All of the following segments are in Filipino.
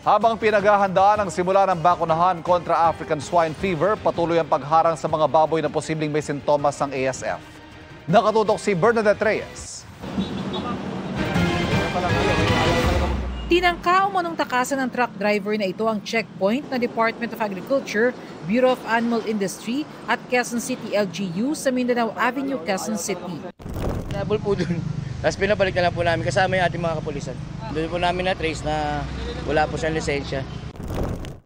Habang pinaghahandaan ang simula ng bakunahan kontra African Swine Fever, patuloy ang pagharang sa mga baboy na posibleng may sintomas ng ASF. Nakatutok si Bernadette Reyes. Tinangka umanong takasan ng truck driver na ito ang checkpoint ng Department of Agriculture, Bureau of Animal Industry at Quezon City LGU sa Mindanao Avenue, Quezon City. Nabol po dun. Tapos pinabalik na lang po namin kasama yung ating mga kapulisan. Doon po namin na-trace na wala po siyang lisensya.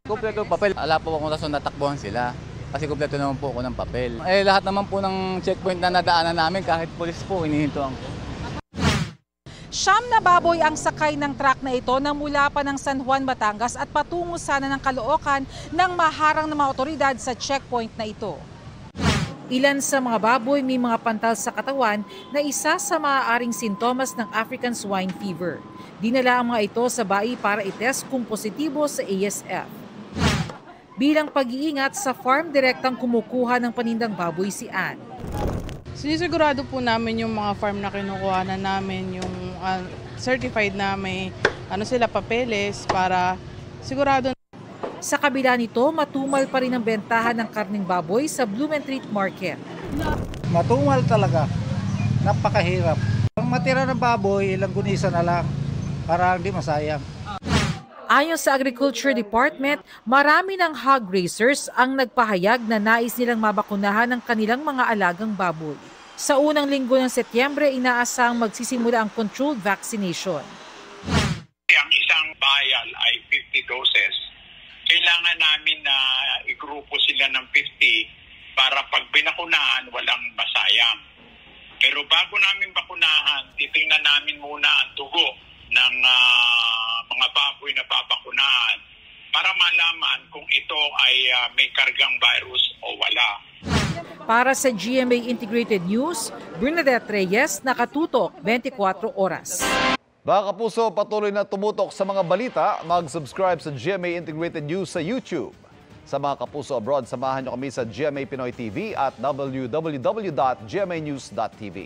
Kompleto papel. Ala po akong rason natakbuhan sila. Kasi kompleto naman po ako ng papel. Lahat naman po ng checkpoint na nadaanan namin, kahit pulis po, hinihintuan ko. Siyam na baboy ang sakay ng truck na ito nang mula pa ng San Juan, Batangas at patungo sana ng Caloocan nang maharang ng mga otoridad sa checkpoint na ito. Ilan sa mga baboy may mga pantal sa katawan na isa sa maaaring sintomas ng African Swine Fever. Dinala ang mga ito sa BAI para itest kung positibo sa ASF. Bilang pag-iingat sa farm, direktang kumukuha ng panindang baboy si Ann. Sinisigurado po namin yung mga farm na kinukuha na namin, yung certified na may sila papeles para sigurado. Sa kabila nito, matumal pa rin ang bentahan ng karning baboy sa Blumentritt Market. Matumal talaga. Napakahirap. Ang matira ng baboy, ilang gunisa na lang para hindi masayang. Ayon sa Agriculture Department, marami ng hog raisers ang nagpahayag na nais nilang mabakunahan ng kanilang mga alagang baboy. Sa unang linggo ng Setyembre, inaasang magsisimula ang controlled vaccination. Ang isang vial ay 50 doses. Kailangan namin na igrupo sila ng 50 para pag binakunahan, walang masayang. Pero bago namin bakunahan, titingnan namin muna ang dugo ng mga baboy na babakunahan para malaman kung ito ay may kargang virus o wala. Para sa GMA Integrated News, Bernadette Reyes, nakatutok 24 oras. Mga kapuso, patuloy na tumutok sa mga balita. Mag-subscribe sa GMA Integrated News sa YouTube. Sa mga kapuso abroad, samahan niyo kami sa GMA Pinoy TV at www.gmanews.tv.